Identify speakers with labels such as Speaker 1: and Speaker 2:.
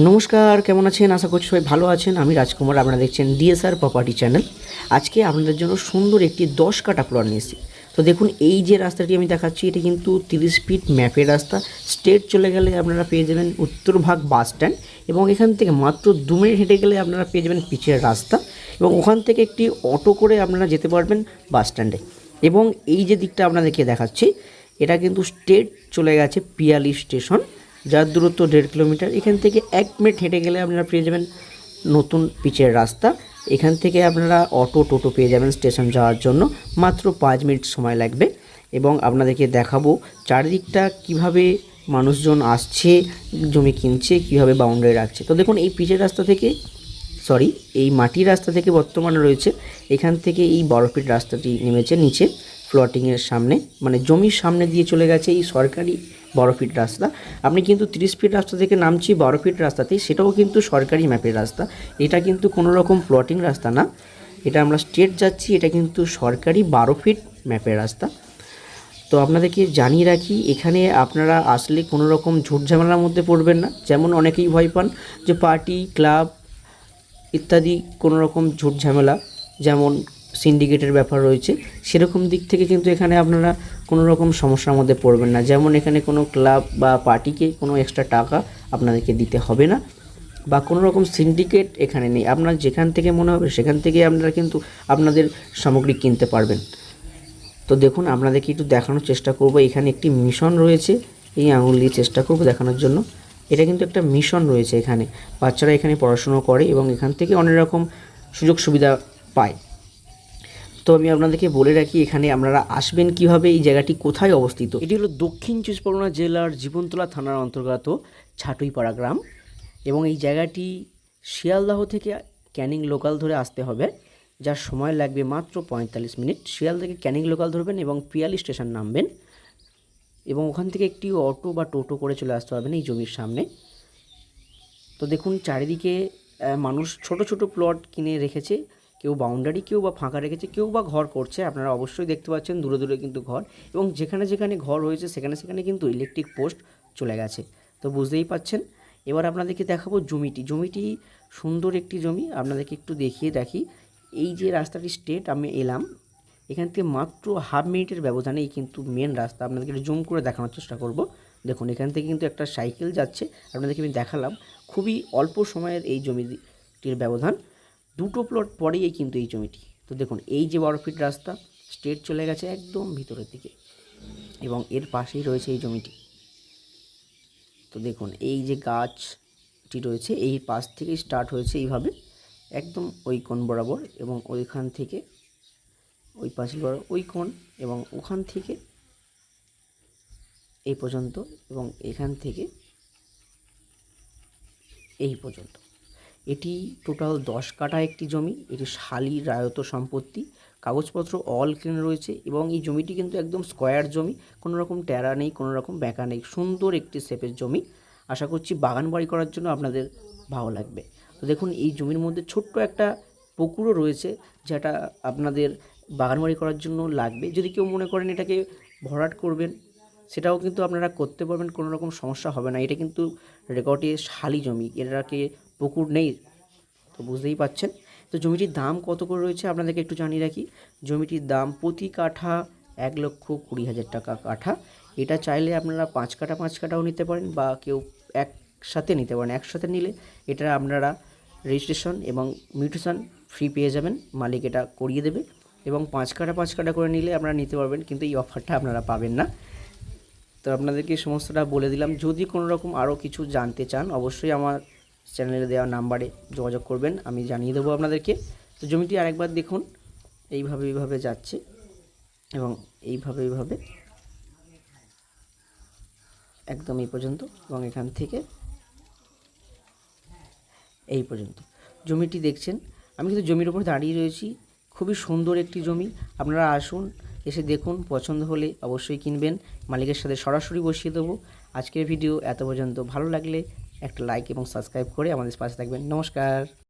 Speaker 1: নমস্কার, কেমন আছেন? আশা করছি সবাই ভালো আছেন। আমি রাজকুমার, আপনারা দেখছেন ডিএসআর প্রপার্টি চ্যানেল। আজকে আপনাদের জন্য সুন্দর একটি 10 কাঠা প্লট নিয়ে এসেছি। তো দেখুন, এই যে রাস্তাটি আমি দেখাচ্ছি, এটা কিন্তু 30 ফিট ম্যাপের রাস্তা। স্ট্রেট চলে গেলে আপনারা পেয়ে যাবেন উত্তরভাগ বাস স্ট্যান্ড, এবং এখান থেকে মাত্র 2 মিনিট হেঁটে গেলে আপনারা পেয়ে যাবেন পিচের রাস্তা, এবং ওখান থেকে একটি অটো করে আপনারা যেতে পারবেন বাস স্ট্যান্ডে। এবং এই যে দিকটা আপনাদেরকে দেখাচ্ছি, এটা কিন্তু স্ট্রেট চলে গেছে পিয়ালি স্টেশন, যার দূরত্ব 1.5 কিলোমিটার। এখান থেকে 1 মিনিট হেঁটে গেলে আপনারা পেয়ে যাবেন নতুন পিচের রাস্তা। এখান থেকে আপনারা টোটো পেয়ে যাবেন স্টেশন যাওয়ার জন্য, মাত্র 5 মিনিট সময় লাগবে। এবং আপনাদেরকে দেখাবো চারিদিকটা কিভাবে মানুষজন আসছে, জমি কিনছে, কিভাবে বাউন্ডারি রাখছে। তো দেখুন, এই পিচের রাস্তা থেকে এই মাটির রাস্তা থেকে বর্তমানে রয়েছে, এখান থেকে এই 12 ফিট রাস্তাটি নেমেছে নিচে ফ্লটিংয়ের সামনে, মানে জমির সামনে দিয়ে চলে গেছে এই সরকারি 12 ফিট রাস্তা। আপনি কিন্তু 30 ফিট রাস্তা থেকে নামছি 12 ফিট রাস্তাতেই, সেটাও কিন্তু সরকারি ম্যাপের রাস্তা। এটা কিন্তু কোনো রকম প্লটিং রাস্তা না, এটা আমরা স্ট্রেট যাচ্ছি, এটা কিন্তু সরকারি 12 ফিট ম্যাপের রাস্তা। তো আপনাদেরকে জানিয়ে রাখি, এখানে আপনারা আসলে কোনো রকম ঝুট ঝামেলার মধ্যে পড়বেন না। যেমন অনেকেই ভয় পান যে পার্টি, ক্লাব ইত্যাদি কোনো রকম ঝুট ঝামেলা, যেমন সিন্ডিকেটের ব্যাপার রয়েছে, সেরকম দিক থেকে কিন্তু এখানে আপনারা কোনো রকম সমস্যার মধ্যে পড়বেন না। যেমন এখানে কোনো ক্লাব বা পার্টিকে কোনো এক্সট্রা টাকা আপনাদেরকে দিতে হবে না, বা কোনো রকম সিন্ডিকেট এখানে নেই। আপনার যেখান থেকে মনে হবে সেখান থেকে আপনারা কিন্তু আপনাদের সামগ্রী কিনতে পারবেন। তো দেখুন, আপনাদেরকে একটু দেখানোর চেষ্টা করব। এখানে একটি মিশন রয়েছে, এই আঙুল দিয়ে চেষ্টা করব দেখানোর জন্য। এটা কিন্তু একটা মিশন রয়েছে, এখানে বাচ্চারা এখানে পড়াশুনো করে এবং এখান থেকে অনেক রকম সুযোগ সুবিধা পায়। তো আমি আপনাদেরকে বলে রাখি, এখানে আপনারা আসবেন কিভাবে, এই জায়গাটি কোথায় অবস্থিত। এটি হলো দক্ষিণ 24 পরগনা জেলার জীবনতলা থানার অন্তর্গত ছাটুইপাড়া গ্রাম, এবং এই জায়গাটি শিয়ালদাহ থেকে ক্যানিং লোকাল ধরে আসতে হবে, যার সময় লাগবে মাত্র 45 মিনিট। শিয়াল থেকে ক্যানিং লোকাল ধরবেন এবং পিয়ালি স্টেশন নামবেন, এবং ওখান থেকে একটি অটো বা টোটো করে চলে আসতে পারবেন এই জমির সামনে। তো দেখুন, চারিদিকে মানুষ ছোট ছোট প্লট কিনে রেখেছে, কেউ বাউন্ডারি, কেউ বা ফাঁকা রেখেছে, কেউ বা ঘর করছে। আপনারা অবশ্যই দেখতে পাচ্ছেন দূরে দূরে কিন্তু ঘর, এবং যেখানে যেখানে ঘর হয়েছে সেখানে সেখানে কিন্তু ইলেকট্রিক পোস্ট চলে গেছে। তো বুঝতেই পাচ্ছেন। এবার আপনাদেরকে দেখাবো জমিটি সুন্দর একটি জমি, আপনাদেরকে একটু দেখিয়ে রাখি। এই যে রাস্তাটি স্ট্রেট আমি এলাম, এখান থেকে মাত্র হাফ মিনিটের ব্যবধানেই কিন্তু মেন রাস্তা। আপনাদেরকে একটু জুম করে দেখানোর চেষ্টা করব। দেখুন, এখান থেকে কিন্তু একটা সাইকেল যাচ্ছে, আপনাদেরকে আমি দেখালাম। খুবই অল্প সময়ের এই জমিটির ব্যবধান, 2টো প্লট পরেই কিন্তু এই জমিটি। তো দেখুন, এই যে 12 ফিট রাস্তা স্ট্রেট চলে গেছে একদম ভিতরের দিকে, এবং এর পাশেই রয়েছে এই জমিটি। তো দেখুন, এই যে গাছটি রয়েছে, এই পাশ থেকে স্টার্ট হয়েছে এইভাবে একদম ওই কোণ বরাবর, এবং ওইখান থেকে ওই পাঁচিল বরাবর ওই কোণ, এবং ওখান থেকে এই পর্যন্ত, এবং এখান থেকে এই পর্যন্ত। এটি টোটাল 10 কাঠা একটি জমি। এটি শালি রায়ত সম্পত্তি, কাগজপত্র অল ক্লিন রয়েছে, এবং এই জমিটি কিন্তু একদম স্কোয়ার জমি, কোনো রকম ট্যারা নেই, কোনো রকম ব্যাঁকা নেই, সুন্দর একটি শেপের জমি। আশা করছি বাগান বাড়ি করার জন্য আপনাদের ভালো লাগবে। তো দেখুন, এই জমির মধ্যে ছোট্ট একটা পুকুরও রয়েছে, যেটা আপনাদের বাগান বাড়ি করার জন্য লাগবে। যদি কেউ মনে করেন এটাকে ভরাট করবেন, সেটাও কিন্তু আপনারা করতে পারবেন, কোনো রকম সমস্যা হবে না। এটা কিন্তু রেকর্ডে শালি জমি, এটাকে পুকুর নেই। তো বুঝতেই পাচ্ছেন। তো জমিটির দাম কত করে রয়েছে আপনাদেরকে একটু জানিয়ে রাখি। জমিটির দাম প্রতি কাঠা 1,20,000 টাকা কাঠা। এটা চাইলে আপনারা 5 কাঠা 5 কাঠাও নিতে পারেন, বা কেউ একসাথে নিতে পারেন। একসাথে নিলে এটা আপনারা রেজিস্ট্রেশন এবং মিউটেশন ফ্রি পেয়ে যাবেন, মালিক এটা করিয়ে দেবে। এবং 5 কাঠা 5 কাঠা করে নিলে আপনারা নিতে পারবেন, কিন্তু এই অফারটা আপনারা পাবেন না। তো আপনাদেরকে সমস্তটা বলে দিলাম। যদি কোনো রকম আরও কিছু জানতে চান, অবশ্যই আমার চ্যানেলে দেওয়া নাম্বারে যোগাযোগ করবেন, আমি জানিয়ে দেবো আপনাদেরকে। তো জমিটি আরেকবার দেখুন, এইভাবে যাচ্ছে, এবং এইভাবে একদম এই পর্যন্ত, এবং এখান থেকে এই পর্যন্ত জমিটি দেখছেন। আমি কিন্তু জমির ওপর দাঁড়িয়ে রয়েছি, খুবই সুন্দর একটি জমি। আপনারা আসুন, এসে দেখুন, পছন্দ হলে অবশ্যই কিনবেন। মালিকের সাথে সরাসরি বসিয়ে দেবো। আজকের ভিডিও এত পর্যন্ত। ভালো লাগলে একটা লাইক এবং সাবস্ক্রাইব করে আমাদের পাশে থাকবেন। নমস্কার।